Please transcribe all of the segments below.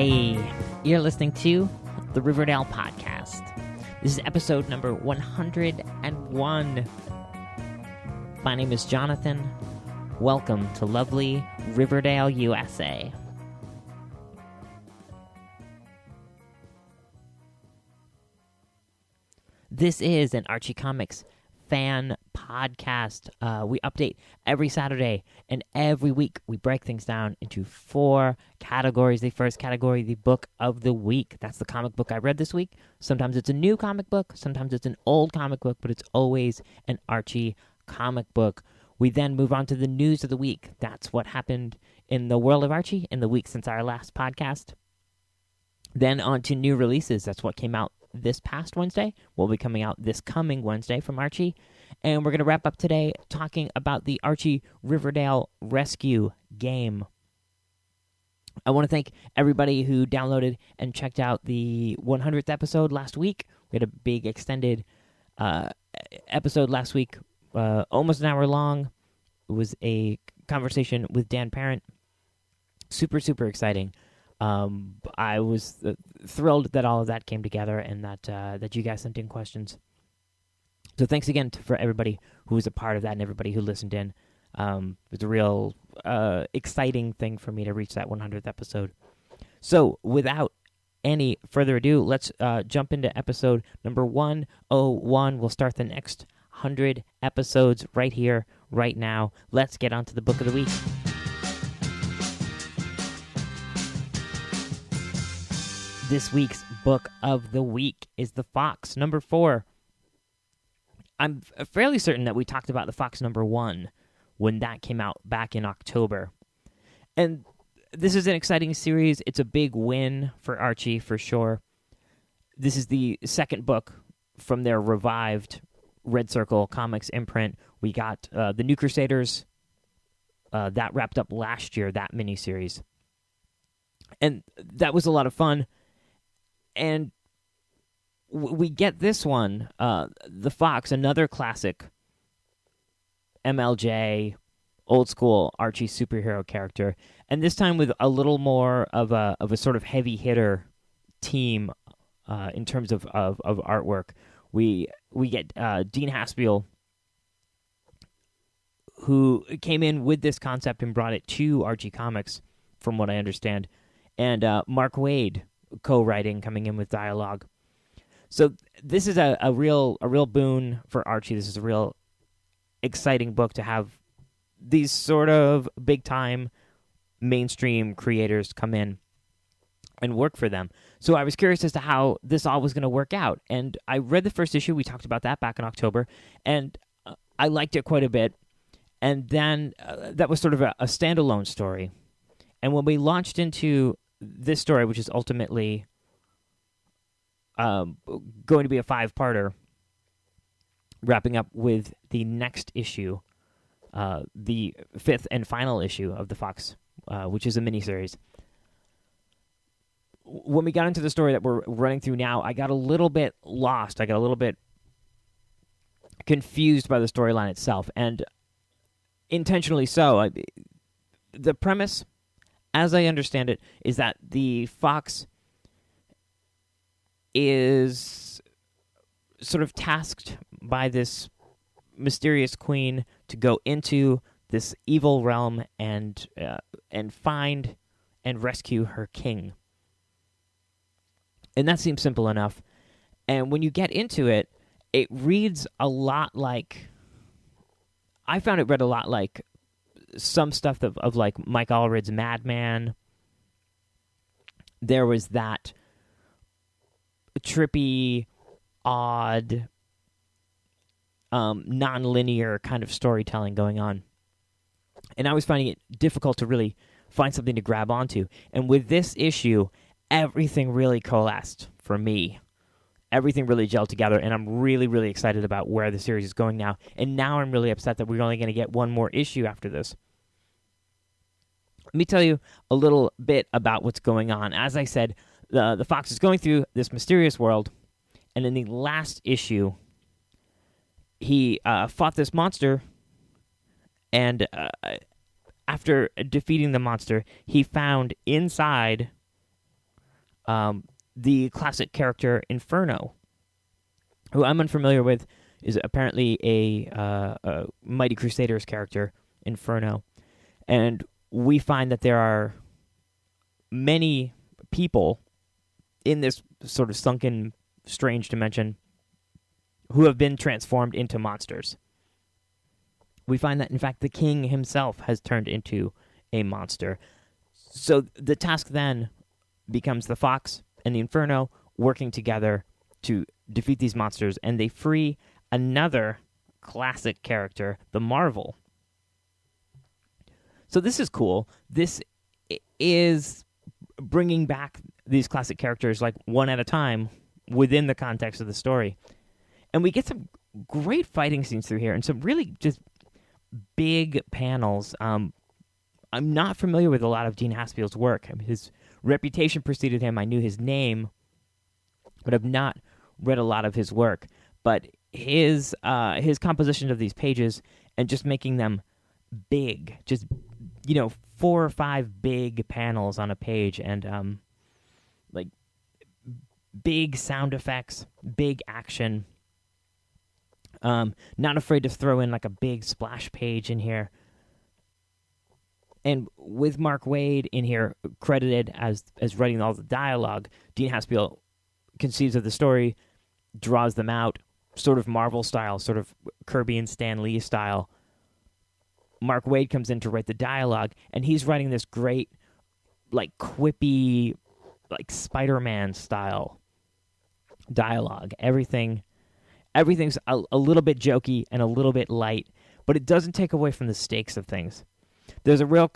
Hey, you're listening to the Riverdale Podcast. This is episode number 101. My name is Jonathan. Welcome to lovely Riverdale, USA. This is an Archie Comics fan podcast. We update every Saturday, and every week we break things down into 4 categories. The first category, the book of the week. That's the comic book I read this week. Sometimes it's a new comic book, sometimes it's an old comic book, but it's always an Archie comic book. We then move on to the news of the week. That's what happened in the world of Archie in the week since our last podcast. Then on to new releases. That's what came out this past Wednesday, will be coming out this coming Wednesday from Archie. And we're going to wrap up today talking about the Archie Riverdale Rescue game. I want to thank everybody who downloaded and checked out the 100th episode last week. We had a big extended episode last week, almost an hour long. It was a conversation with Dan Parent. Super, super exciting. I was thrilled that all of that came together and that you guys sent in questions. So thanks again for everybody who was a part of that and everybody who listened in. It was a real exciting thing for me to reach that 100th episode. So without any further ado, let's jump into episode number 101. We'll start the next 100 episodes right here, right now. Let's get on to the book of the week. This week's book of the week is The Fox, number 4. I'm fairly certain that we talked about The Fox number 1 when that came out back in October. And this is an exciting series. It's a big win for Archie, for sure. This is the second book from their revived Red Circle Comics imprint. We got The New Crusaders. That wrapped up last year, that miniseries. And that was a lot of fun. And we get this one, The Fox, another classic MLJ, old school Archie superhero character, and this time with a little more of a sort of heavy hitter team in terms of artwork. We get Dean Haspiel, who came in with this concept and brought it to Archie Comics, from what I understand, and Mark Waid co-writing, coming in with dialogue. So this is a real boon for Archie. This is a real exciting book to have these sort of big-time mainstream creators come in and work for them. So I was curious as to how this all was going to work out. And I read the first issue. We talked about that back in October. And I liked it quite a bit. And then that was sort of a standalone story. And when we launched into this story, which is ultimately going to be a 5-parter, wrapping up with the next issue, the 5th and final issue of The Fox, which is a miniseries. When we got into the story that we're running through now, I got a little bit lost. I got a little bit confused by the storyline itself, and intentionally so. The premise, as I understand it, is that the Fox is sort of tasked by this mysterious queen to go into this evil realm and find and rescue her king. And that seems simple enough. And when you get into it, it reads a lot like... I found it read a lot like some stuff of like Mike Allred's Madman. There was that trippy, odd, non-linear kind of storytelling going on. And I was finding it difficult to really find something to grab onto. And with this issue, everything really coalesced for me. Everything really gelled together, and I'm really, really excited about where the series is going now. And now I'm really upset that we're only going to get one more issue after this. Let me tell you a little bit about what's going on. As I said, the Fox is going through this mysterious world, and in the last issue, he fought this monster, and after defeating the monster, he found inside The classic character Inferno, who I'm unfamiliar with, is apparently a Mighty Crusaders character, Inferno. And we find that there are many people in this sort of sunken, strange dimension who have been transformed into monsters. We find that, in fact, the king himself has turned into a monster. So the task then becomes the Fox and the Inferno working together to defeat these monsters, and they free another classic character, the Marvel. So this is cool. This is bringing back these classic characters like one at a time within the context of the story. And we get some great fighting scenes through here and some really just big panels. I'm not familiar with a lot of Dean Haspel's work. I mean, his reputation preceded him. I knew his name, but I've not read a lot of his work. But his composition of these pages and just making them big, just 4 or 5 big panels on a page, and like big sound effects, big action. Not afraid to throw in like a big splash page in here. And with Mark Waid in here credited as writing all the dialogue, Dean Haspel conceives of the story, draws them out, sort of Marvel style, sort of Kirby and Stan Lee style. Mark Waid comes in to write the dialogue, and he's writing this great, like, quippy, like, Spider-Man style dialogue. Everything's a little bit jokey and a little bit light, but it doesn't take away from the stakes of things. There's a real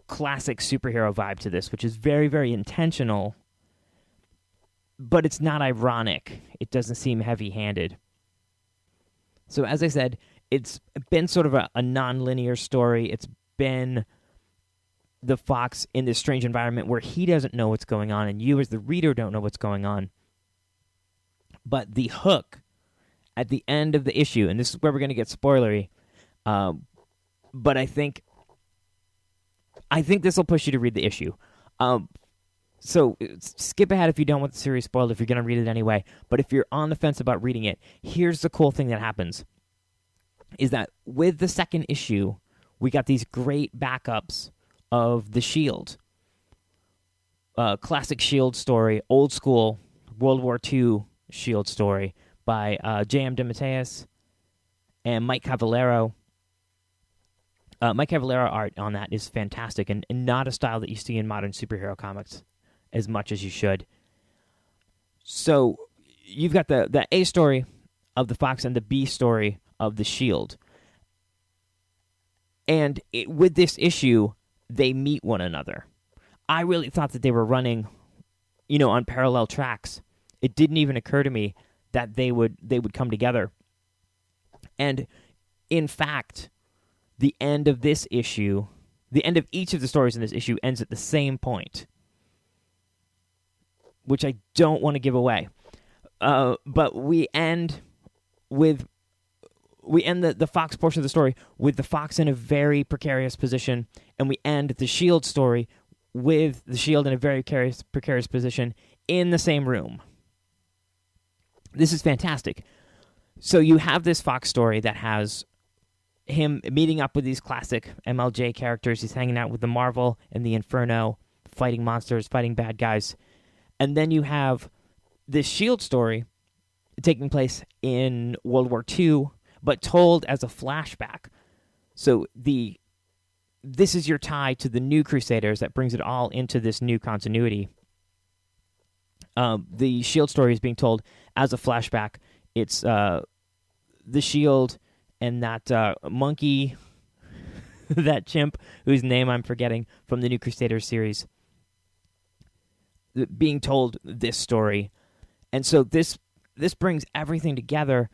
classic superhero vibe to this, which is very, very intentional, but it's not ironic. It doesn't seem heavy-handed. So as I said, it's been sort of a non-linear story. It's been the Fox in this strange environment where he doesn't know what's going on, and you as the reader don't know what's going on. But the hook at the end of the issue, and this is where we're going to get spoilery, but I think this will push you to read the issue. So skip ahead if you don't want the series spoiled, if you're going to read it anyway. But if you're on the fence about reading it, here's the cool thing that happens, is that with the second issue, we got these great backups of the S.H.I.E.L.D. Classic S.H.I.E.L.D. story, old school World War II S.H.I.E.L.D. story by J.M. DeMatteis and Mike Cavallero. Mike Cavallero art on that is fantastic and not a style that you see in modern superhero comics as much as you should. So you've got the A story of the Fox and the B story of the S.H.I.E.L.D. And with this issue, they meet one another. I really thought that they were running, on parallel tracks. It didn't even occur to me that they would come together. And in fact, the end of this issue, the end of each of the stories in this issue ends at the same point, which I don't want to give away. But we end the Fox portion of the story with the Fox in a very precarious position, and we end the S.H.I.E.L.D. story with the S.H.I.E.L.D. in a very precarious position in the same room. This is fantastic. So you have this Fox story that has him meeting up with these classic MLJ characters. He's hanging out with the Marvel and the Inferno, fighting monsters, fighting bad guys. And then you have this S.H.I.E.L.D. story taking place in World War II, but told as a flashback. So this is your tie to the new Crusaders that brings it all into this new continuity. The S.H.I.E.L.D. story is being told as a flashback. It's the S.H.I.E.L.D. and that monkey, that chimp, whose name I'm forgetting, from the new Crusaders series, being told this story. And so this brings everything together,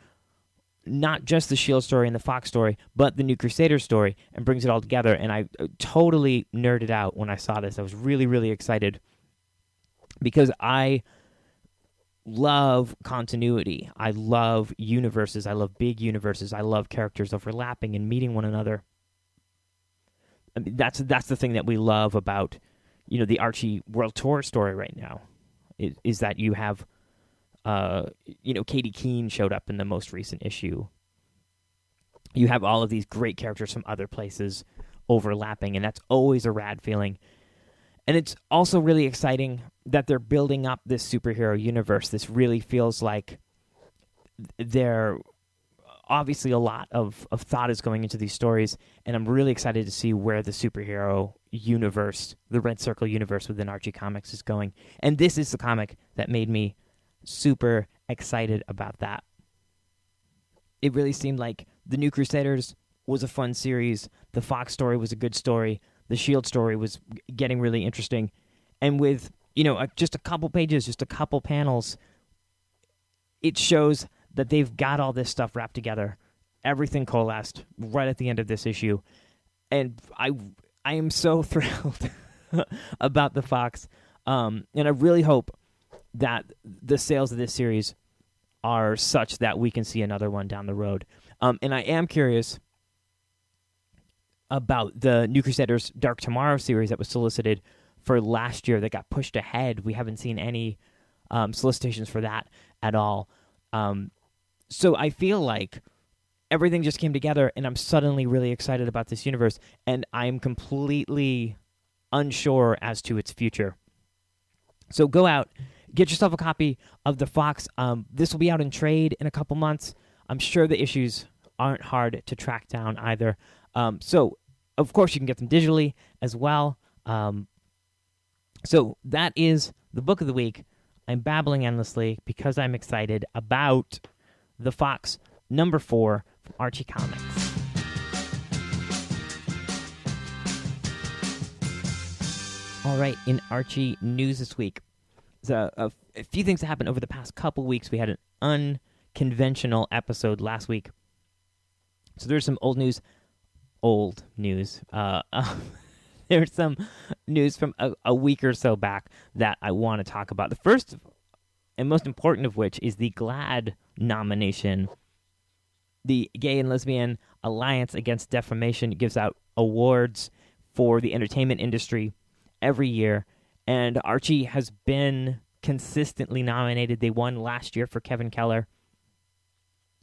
not just the S.H.I.E.L.D. story and the Fox story, but the new Crusaders story, and brings it all together. And I totally nerded out when I saw this. I was really, really excited because I love continuity. I love universes. I love big universes. I love characters overlapping and meeting one another. I mean, that's the thing that we love about, the Archie World Tour story right now. is that you have, Katie Keene showed up in the most recent issue. You have all of these great characters from other places overlapping, and that's always a rad feeling. And it's also really exciting that they're building up this superhero universe. This really feels like there obviously a lot of thought is going into these stories, and I'm really excited to see where the superhero universe, the Red Circle universe within Archie Comics is going. And this is the comic that made me super excited about that. It really seemed like the New Crusaders was a fun series. The Fox story was a good story. The S.H.I.E.L.D. story was getting really interesting. And with, just a couple pages, just a couple panels, it shows that they've got all this stuff wrapped together. Everything coalesced right at the end of this issue. And I am so thrilled about the Fox. And I really hope that the sales of this series are such that we can see another one down the road. And I am curious about the New Crusaders Dark Tomorrow series that was solicited for last year that got pushed ahead. We haven't seen any solicitations for that at all. So I feel like everything just came together, and I'm suddenly really excited about this universe, and I'm completely unsure as to its future. So go out, get yourself a copy of the Fox. This will be out in trade in a couple months. I'm sure the issues aren't hard to track down either. So, of course, you can get them digitally as well. So that is the book of the week. I'm babbling endlessly because I'm excited about the Fox number 4 from Archie Comics. All right, in Archie news this week, there's a few things that happened over the past couple weeks. We had an unconventional episode last week. So there's some old news. There's some news from a week or so back that I want to talk about. The first and most important of which is the GLAAD nomination. The Gay and Lesbian Alliance Against Defamation gives out awards for the entertainment industry every year, and Archie has been consistently nominated. They won last year for Kevin Keller,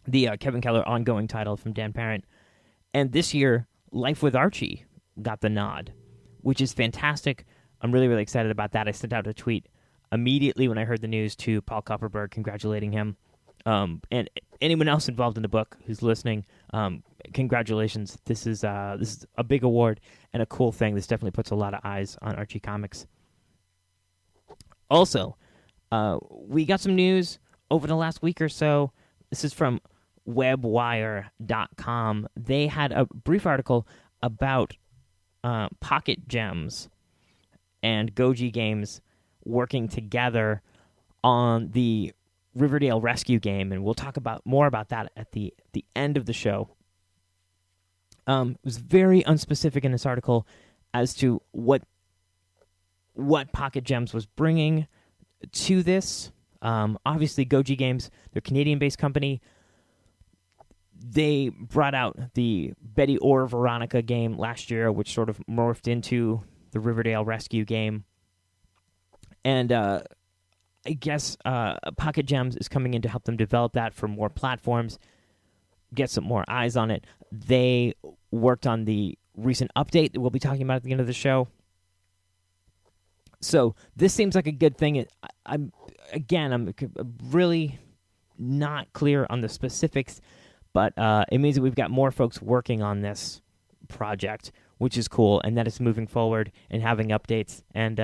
the Kevin Keller ongoing title from Dan Parent. And this year, Life with Archie got the nod, which is fantastic. I'm really, really excited about that. I sent out a tweet immediately when I heard the news to Paul Kupperberg congratulating him. And anyone else involved in the book who's listening, congratulations. This is a big award and a cool thing. This definitely puts a lot of eyes on Archie Comics. Also, we got some news over the last week or so. This is from webwire.com. They had a brief article about Pocket Gems and Goji Games working together on the Riverdale Rescue game, and we'll talk more about that at the end of the show. It was very unspecific in this article as to what Pocket Gems was bringing to this. Obviously, Goji Games, they're a Canadian-based company. They brought out the Betty or Veronica game last year, which sort of morphed into the Riverdale Rescue game. And I guess Pocket Gems is coming in to help them develop that for more platforms, get some more eyes on it. They worked on the recent update that we'll be talking about at the end of the show. So this seems like a good thing. I'm really not clear on the specifics, but it means that we've got more folks working on this project, which is cool, and that it's moving forward and having updates and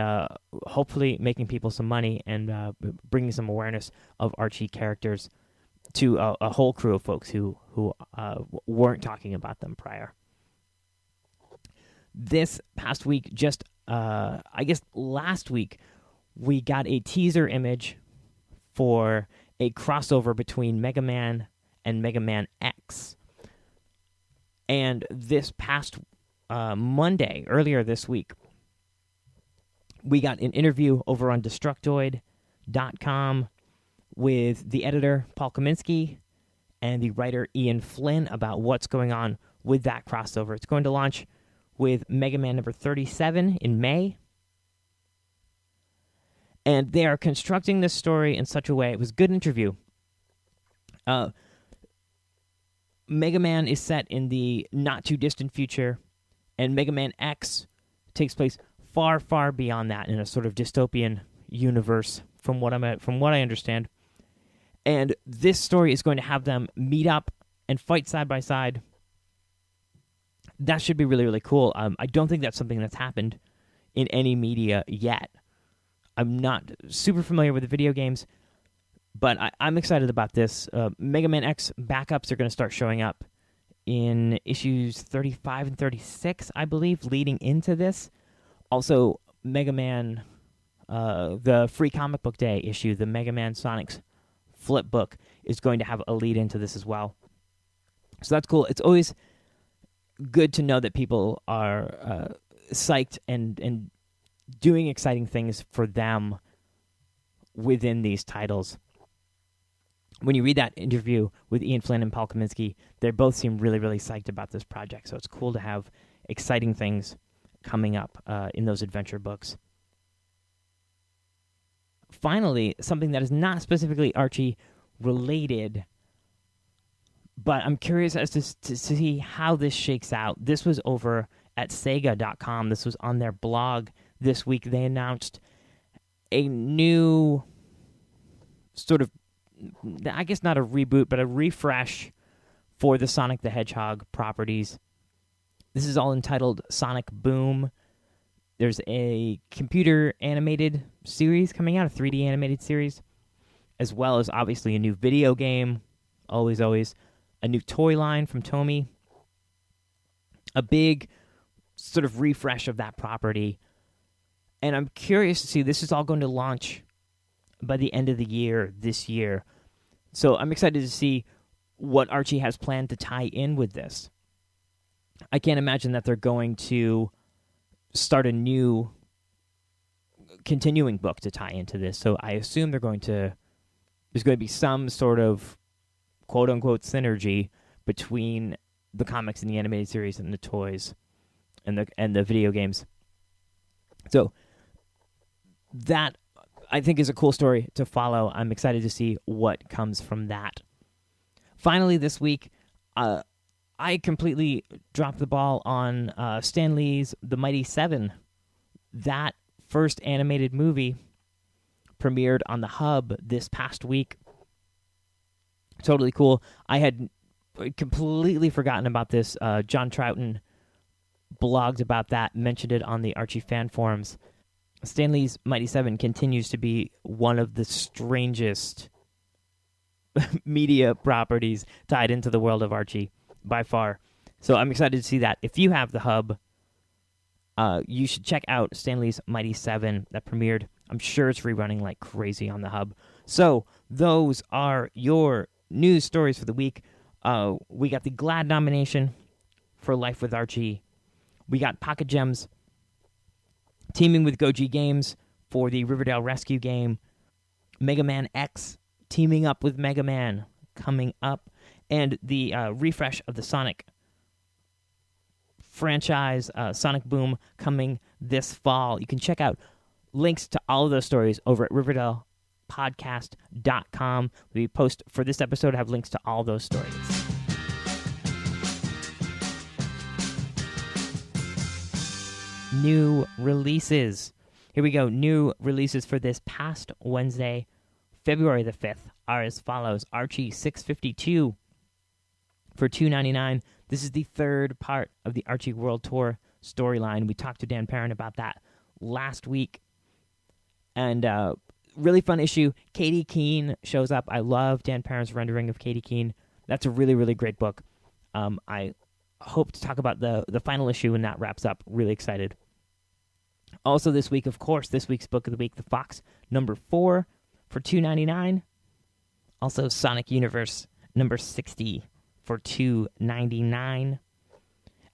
hopefully making people some money and bringing some awareness of Archie characters to a whole crew of folks who weren't talking about them prior. This past week, I guess last week, we got a teaser image for a crossover between Mega Man and Mega Man X. And this past Monday, earlier this week, we got an interview over on Destructoid.com with the editor, Paul Kaminsky, and the writer, Ian Flynn, about what's going on with that crossover. It's going to launch with Mega Man number 37 in May. And they are constructing this story in such a way. It was a good interview. Mega Man is set in the not-too-distant future, and Mega Man X takes place far, far beyond that in a sort of dystopian universe, from what I understand. And this story is going to have them meet up and fight side by side. That should be really, really cool. I don't think that's something that's happened in any media yet. I'm not super familiar with the video games, but I'm excited about this. Mega Man X backups are going to start showing up in issues 35 and 36, I believe, leading into this. Also, Mega Man, the free comic book day issue, the Mega Man Sonic's flip book, is going to have a lead into this as well. So that's cool. It's always good to know that people are psyched and doing exciting things for them within these titles. When you read that interview with Ian Flynn and Paul Kaminsky, they both seem really, really psyched about this project. So it's cool to have exciting things coming up in those adventure books. Finally, something that is not specifically Archie related, but I'm curious as to see how this shakes out. This was over at Sega.com. This was on their blog this week. They announced a new sort of, I guess not a reboot, but a refresh for the Sonic the Hedgehog properties. This is all entitled Sonic Boom. There's a computer animated series coming out, a 3D animated series, as well as obviously a new video game, always, a new toy line from Tomy, a big sort of refresh of that property. And I'm curious to see, this is all going to launch by the end of the year, this year. So I'm excited to see what Archie has planned to tie in with this. I can't imagine that they're going to start a new continuing book to tie into this. So I assume there's going to be some sort of quote-unquote synergy between the comics and the animated series and the toys and the video games. So that, I think, is a cool story to follow. I'm excited to see what comes from that. Finally, this week, I completely dropped the ball on Stan Lee's The Mighty Seven. That first animated movie premiered on the Hub this past week. Totally cool. I had completely forgotten about this. John Troughton blogged about that, mentioned it on the Archie fan forums. Stan Lee's Mighty Seven continues to be one of the strangest media properties tied into the world of Archie, by far. So I'm excited to see that. If you have the Hub, you should check out Stan Lee's Mighty Seven that premiered. I'm sure it's rerunning like crazy on the Hub. So those are your news stories for the week. We got the GLAAD nomination for Life with Archie. We got Pocket Gems teaming with Goji Games for the Riverdale Rescue game. Mega Man X teaming up with Mega Man coming up. And the refresh of the Sonic franchise, Sonic Boom, coming this fall. You can check out links to all of those stories over at RiverdalePodcast.com. We post for this episode, have links to all those stories. New releases. Here we go. New releases for this past Wednesday, February the 5th, are as follows. Archie 652 for $2.99. This is the third part of the Archie World Tour storyline. We talked to Dan Perrin about that last week. And really fun issue. Katie Keene shows up. I love Dan Perrin's rendering of Katie Keene. That's a really, really great book. I hope to talk about the final issue when that wraps up. Really excited. Also this week, of course, this week's book of the week, The Fox, number 4 for $2.99. Also Sonic Universe, number 60 for $2.99.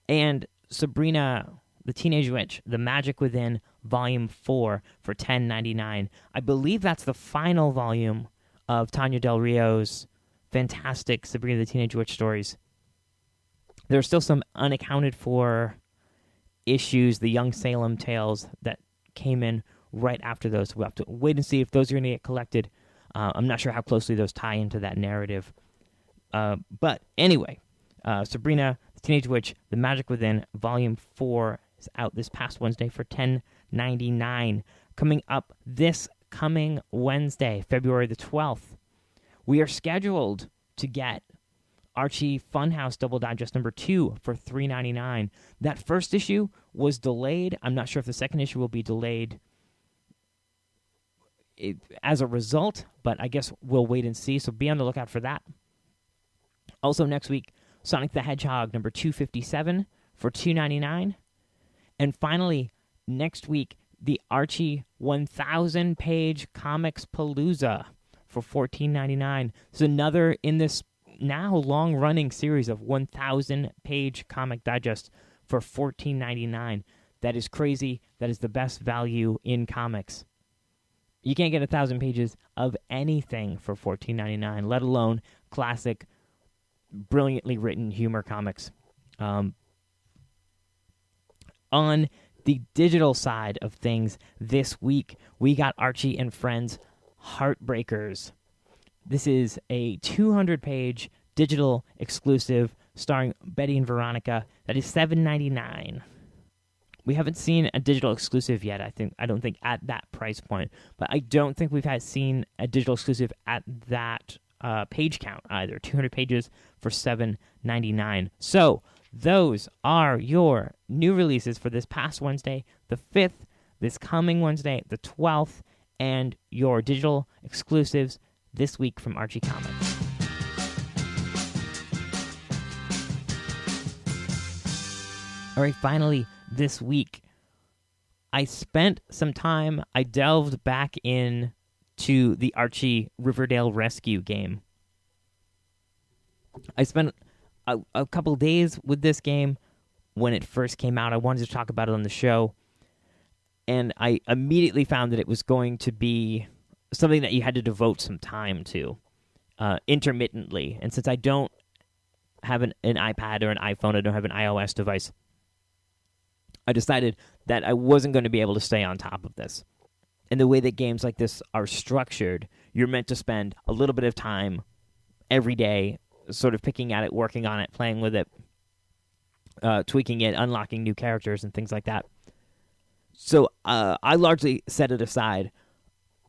And Sabrina, the Teenage Witch, The Magic Within, Volume 4 for $10.99. I believe that's the final volume of Tanya Del Rio's fantastic Sabrina the Teenage Witch stories. There are still some unaccounted for issues, the Young Salem tales that came in right after those. So we'll have to wait and see if those are going to get collected. I'm not sure how closely those tie into that narrative. But anyway, Sabrina, the Teenage Witch, The Magic Within, Volume 4 is out this past Wednesday for $10.99. Coming up this coming Wednesday, February the 12th, we are scheduled to get Archie Funhouse Double Digest number 2 for $3.99. That first issue was delayed. I'm not sure if the second issue will be delayed as a result, but I guess we'll wait and see. So be on the lookout for that. Also next week, Sonic the Hedgehog number 257 for $2.99. And finally, next week, the Archie 1,000-page Comics Palooza for $14.99. It's another in this now long-running series of 1,000-page comic digests for $14.99. That is crazy. That is the best value in comics. You can't get 1,000 pages of anything for $14.99, let alone classic, brilliantly written humor comics. On the digital side of things this week, we got Archie and Friends Heartbreakers. This is a 200-page digital exclusive starring Betty and Veronica that is $7.99. We haven't seen a digital exclusive yet, I don't think, at that price point. But I don't think we've seen a digital exclusive at that page count either. 200 pages for $7.99. So those are your new releases for this past Wednesday, the 5th, this coming Wednesday, the 12th, and your digital exclusives this week from Archie Comics. All right, finally, this week, I spent some time, I delved back in to the Archie Riverdale Rescue game. I spent a couple days with this game when it first came out. I wanted to talk about it on the show, and I immediately found that it was going to be something that you had to devote some time to intermittently. And since I don't have an iPad or an iPhone, I don't have an iOS device, I decided that I wasn't going to be able to stay on top of this. And the way that games like this are structured, you're meant to spend a little bit of time every day sort of picking at it, working on it, playing with it, tweaking it, unlocking new characters and things like that. So I largely set it aside.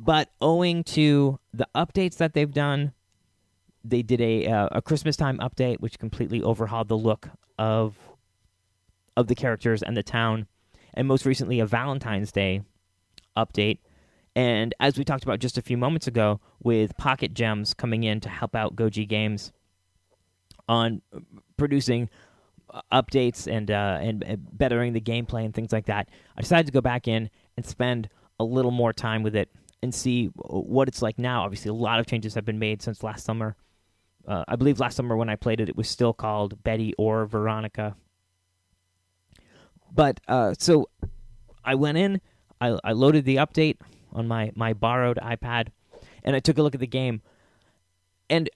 But owing to the updates that they've done, they did a Christmas time update, which completely overhauled the look of the characters and the town, and most recently a Valentine's Day update. And as we talked about just a few moments ago, with Pocket Gems coming in to help out Goji Games on producing updates and bettering the gameplay and things like that, I decided to go back in and spend a little more time with it and see what it's like now. Obviously, a lot of changes have been made since last summer. I believe last summer when I played it, it was still called Betty or Veronica. But so I went in, I loaded the update on my borrowed iPad, and I took a look at the game. And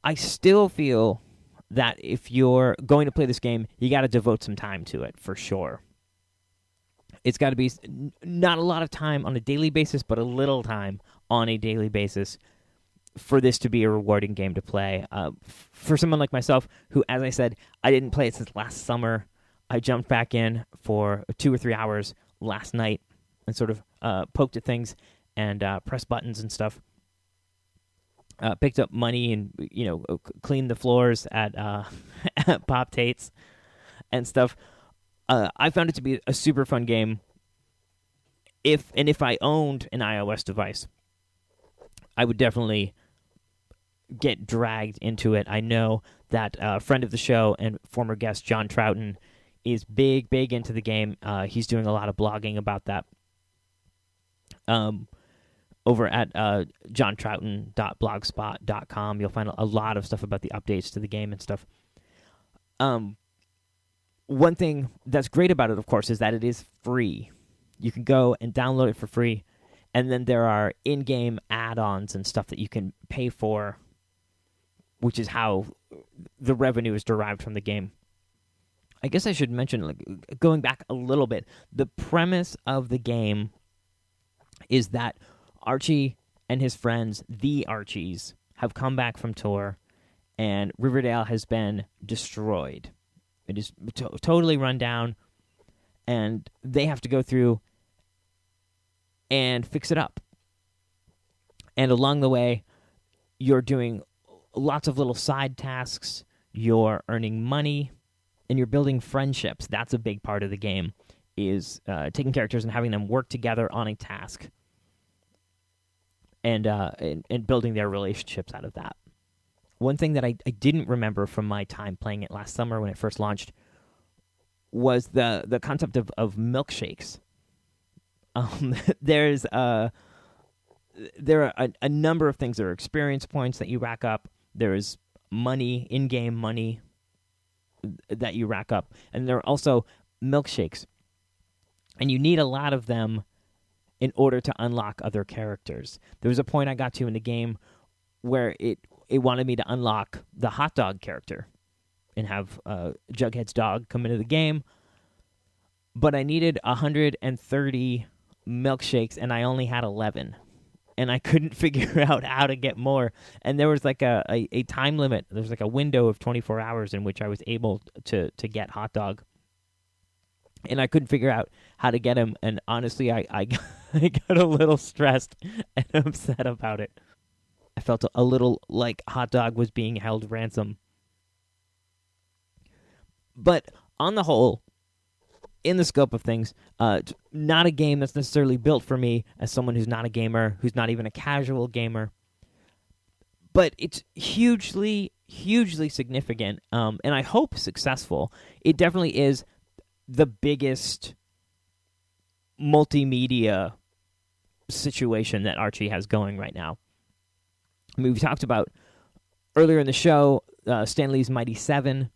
I still feel that if you're going to play this game, you got to devote some time to it, for sure. It's got to be not a lot of time on a daily basis, but a little time on a daily basis for this to be a rewarding game to play. For someone like myself, who, as I said, I didn't play it since last summer, I jumped back in for 2 or 3 hours last night and sort of poked at things and pressed buttons and stuff. Picked up money and cleaned the floors at Pop Tate's and stuff. I found it to be a super fun game. If I owned an iOS device, I would definitely get dragged into it. I know that a friend of the show and former guest John Troughton is big into the game. He's doing a lot of blogging about that over at johntroughton.blogspot.com. You'll find a lot of stuff about the updates to the game and stuff. One thing that's great about it, of course, is that it is free. You can go and download it for free, and then there are in-game add-ons and stuff that you can pay for, which is how the revenue is derived from the game. I guess I should mention, going back a little bit, the premise of the game is that Archie and his friends, the Archies, have come back from tour, and Riverdale has been destroyed. It is totally run down, and they have to go through and fix it up. And along the way, you're doing lots of little side tasks, you're earning money, and you're building friendships. That's a big part of the game, is taking characters and having them work together on a task, and building their relationships out of that. One thing that I didn't remember from my time playing it last summer when it first launched was the concept of milkshakes. There are a number of things. There are experience points that you rack up. There is money, in-game money that you rack up. And there are also milkshakes. And you need a lot of them in order to unlock other characters. There was a point I got to in the game where it wanted me to unlock the hot dog character and have Jughead's dog come into the game. But I needed 130 milkshakes, and I only had 11. And I couldn't figure out how to get more. And there was like a time limit. There was like a window of 24 hours in which I was able to get Hot Dog. And I couldn't figure out how to get him. And honestly, I got a little stressed and upset about it. I felt a little like Hot Dog was being held ransom. But on the whole, in the scope of things, not a game that's necessarily built for me as someone who's not a gamer, who's not even a casual gamer. But it's hugely, hugely significant, and I hope successful. It definitely is the biggest multimedia situation that Archie has going right now. I mean, we talked about earlier in the show Stan Lee's Mighty Seven,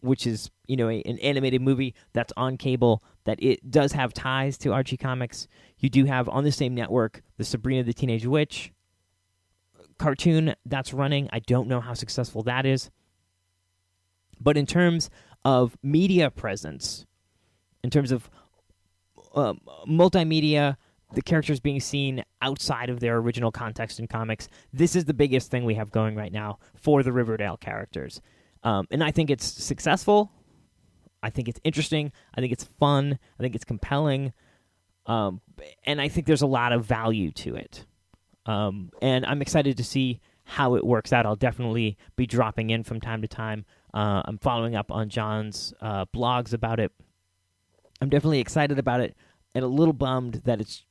which is, an animated movie that's on cable, that it does have ties to Archie Comics. You do have on the same network the Sabrina the Teenage Witch cartoon that's running. I don't know how successful that is. But in terms of media presence, in terms of multimedia, the characters being seen outside of their original context in comics, this is the biggest thing we have going right now for the Riverdale characters. And I think it's successful. I think it's interesting. I think it's fun. I think it's compelling. And I think there's a lot of value to it. And I'm excited to see how it works out. I'll definitely be dropping in from time to time. I'm following up on John's blogs about it. I'm definitely excited about it and a little bummed that it's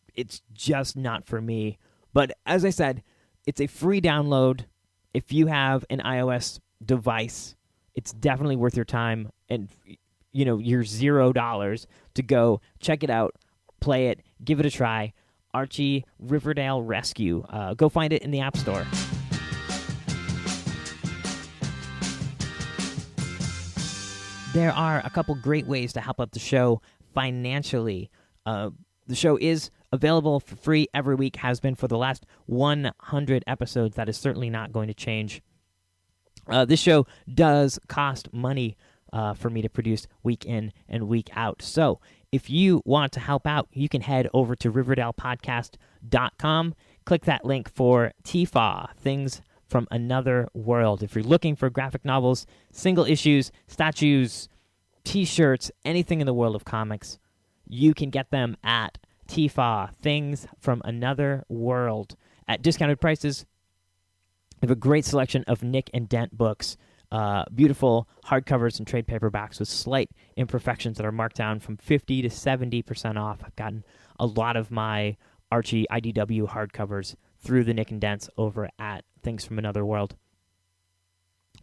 just not for me. But as I said, it's a free download. If you have an iOS device, it's definitely worth your time and your $0 to go check it out, play it, give it a try. Archie Riverdale Rescue. Go find it in the App Store. There are a couple great ways to help out the show financially. The show is available for free every week, has been for the last 100 episodes. That is certainly not going to change. This show does cost money for me to produce week in and week out. So if you want to help out, you can head over to RiverdalePodcast.com. Click that link for TFA, Things from Another World. If you're looking for graphic novels, single issues, statues, T-shirts, anything in the world of comics, you can get them at TFA, Things from Another World, at discounted prices. We have a great selection of Nick and Dent books, beautiful hardcovers and trade paperbacks with slight imperfections that are marked down from 50 to 70% off. I've gotten a lot of my Archie IDW hardcovers through the Nick and Dents over at Things from Another World.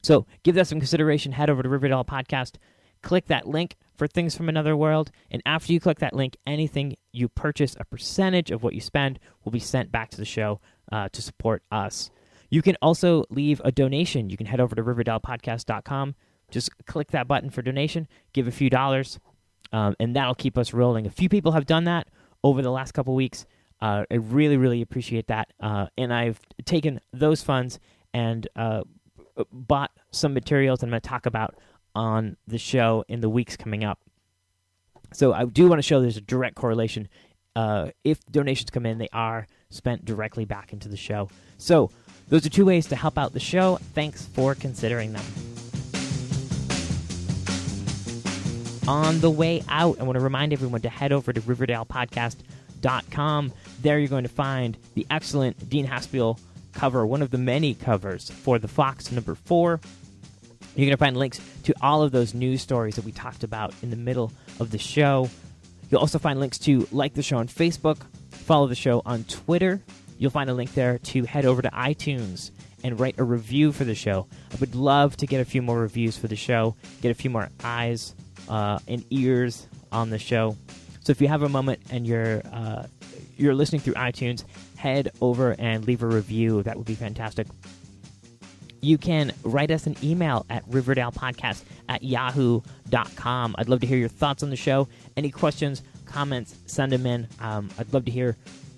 So give that some consideration. Head over to Riverdale Podcast. Click that link for Things from Another World. And after you click that link, anything you purchase, a percentage of what you spend, will be sent back to the show to support us. You can also leave a donation. You can head over to RiverdalePodcast.com. Just click that button for donation. Give a few dollars, and that'll keep us rolling. A few people have done that over the last couple weeks. I really, really appreciate that. And I've taken those funds and bought some materials that I'm going to talk about on the show in the weeks coming up. So I do want to show there's a direct correlation if donations come in, they are spent directly back into the show. So those are two ways to help out the show. Thanks for considering them. On the way out, I want to remind everyone to head over to RiverdalePodcast.com. There you're going to find the excellent Dean Haspiel cover, one of the many covers for the Fox number 4. You're going to find links to all of those news stories that we talked about in the middle of the show. You'll also find links to like the show on Facebook, follow the show on Twitter. You'll find a link there to head over to iTunes and write a review for the show. I would love to get a few more reviews for the show, get a few more eyes and ears on the show. So if you have a moment and you're listening through iTunes, head over and leave a review. That would be fantastic. You can write us an email at riverdalepodcast@yahoo.com. I'd love to hear your thoughts on the show. Any questions, comments, send them in. I'd love to hear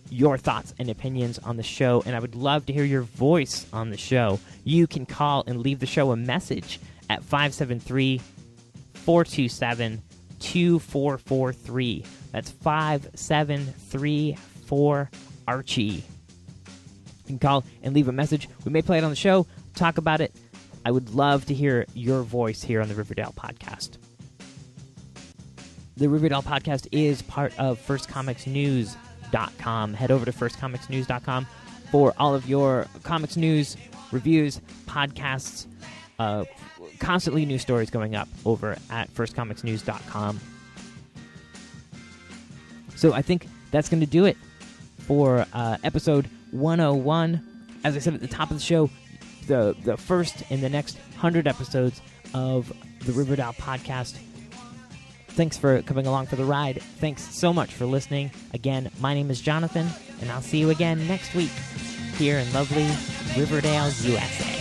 your thoughts and opinions on the show, and I would love to hear your voice on the show. You can call and leave the show a message at 573-427-2443. That's 5734-ARCHIE. You can call and leave a message. We may play it on the show, talk about it. I would love to hear your voice here on the Riverdale Podcast. The Riverdale Podcast is part of firstcomicsnews.com. Head over to firstcomicsnews.com for all of your comics news, reviews, podcasts, constantly new stories going up over at firstcomicsnews.com. So I think that's going to do it for episode 101. As I said at the top of the show, the first in the next 100 episodes of the Riverdale Podcast. Thanks for coming along for the ride. Thanks so much for listening. Again, my name is Jonathan, and I'll see you again next week here in lovely Riverdale, USA.